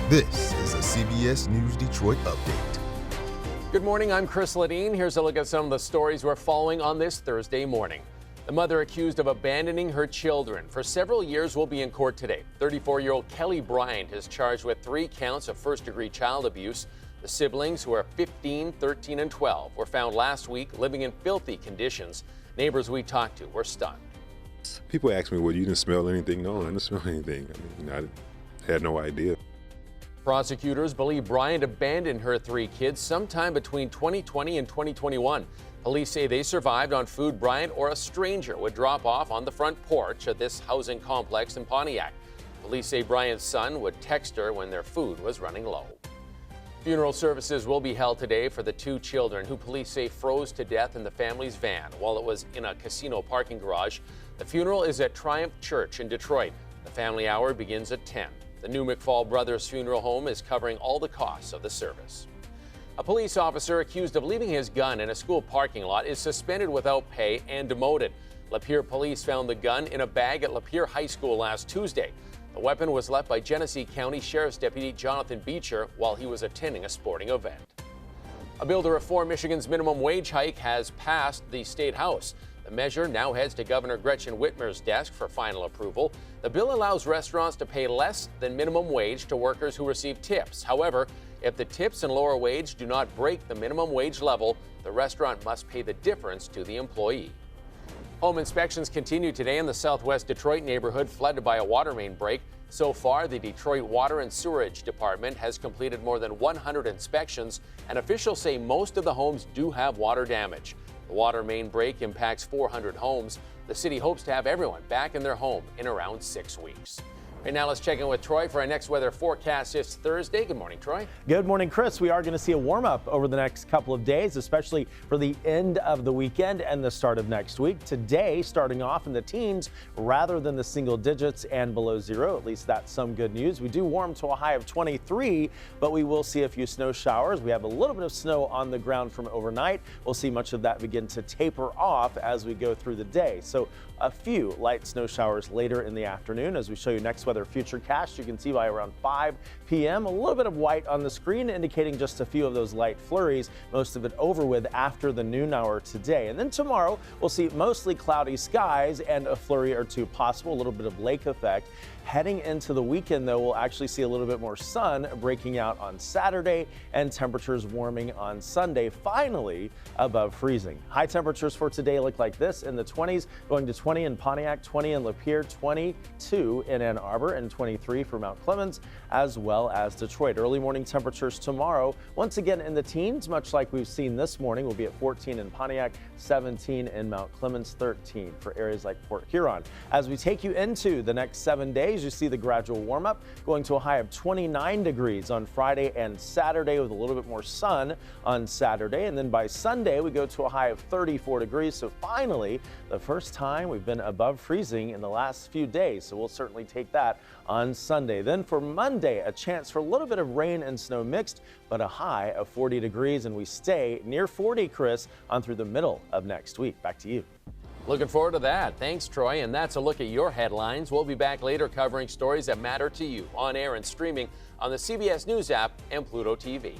This is a CBS News Detroit update. Good morning, I'm Chris Ledeen. Here's a look at some of the stories we're following on this Thursday morning. The mother accused of abandoning her children for several years will be in court today. 34-year-old Kelly Bryant is charged with 3 counts of first-degree child abuse. The siblings, who are 15, 13, and 12, were found last week living in filthy conditions. Neighbors we talked to were stunned. People ask me, well, you didn't smell anything? No, I didn't smell anything. I had no idea. Prosecutors believe Bryant abandoned her 3 kids sometime between 2020 and 2021. Police say they survived on food Bryant or a stranger would drop off on the front porch at this housing complex in Pontiac. Police say Bryant's son would text her when their food was running low. Funeral services will be held today for the 2 children who police say froze to death in the family's van while it was in a casino parking garage. The funeral is at Triumph Church in Detroit. The family hour begins at 10. The new McFall Brothers Funeral Home is covering all the costs of the service. A police officer accused of leaving his gun in a school parking lot is suspended without pay and demoted. Lapeer police found the gun in a bag at Lapeer High School last Tuesday. The weapon was left by Genesee County Sheriff's Deputy Jonathan Beecher while he was attending a sporting event. A bill to reform Michigan's minimum wage hike has passed the State House. The measure now heads to Governor Gretchen Whitmer's desk for final approval. The bill allows restaurants to pay less than minimum wage to workers who receive tips. However, if the tips and lower wage do not break the minimum wage level, the restaurant must pay the difference to the employee. Home inspections continue today in the southwest Detroit neighborhood flooded by a water main break. So far, the Detroit Water and Sewerage Department has completed more than 100 inspections, and officials say most of the homes do have water damage. The water main break impacts 400 homes. The city hopes to have everyone back in their home in around 6 weeks. Right now, let's check in with Troy for our next weather forecast this Thursday. Good morning, Troy. Good morning, Chris. We are going to see a warm up over the next couple of days, especially for the end of the weekend and the start of next week. Today, starting off in the teens rather than the single digits and below 0. At least that's some good news. We do warm to a high of 23, but we will see a few snow showers. We have a little bit of snow on the ground from overnight. We'll see much of that begin to taper off as we go through the day. So a few light snow showers later in the afternoon. As we show you next weather futurecast, you can see by around 5 p.m. a little bit of white on the screen indicating just a few of those light flurries, most of it over with after the noon hour today. And then tomorrow we'll see mostly cloudy skies and a flurry or 2 possible, a little bit of lake effect. Heading into the weekend, though, we'll actually see a little bit more sun breaking out on Saturday and temperatures warming on Sunday, finally above freezing. High temperatures for today look like this in the 20s, going to 20 in Pontiac, 20 in Lapeer, 22 in Ann Arbor, and 23 for Mount Clemens, as well as Detroit. Early morning temperatures tomorrow, once again in the teens, much like we've seen this morning. We'll be at 14 in Pontiac, 17 in Mount Clemens, 13 for areas like Port Huron. As we take you into the next 7 days, you see the gradual warm up going to a high of 29 degrees on Friday and Saturday with a little bit more sun on Saturday. And then by Sunday, we go to a high of 34 degrees. So finally, the first time we've been above freezing in the last few days. So we'll certainly take that on Sunday. Then for Monday, a chance for a little bit of rain and snow mixed, but a high of 40 degrees. And we stay near 40, Chris, on through the middle of next week. Back to you. Looking forward to that. Thanks, Troy. And that's a look at your headlines. We'll be back later covering stories that matter to you on air and streaming on the CBS News app and Pluto TV.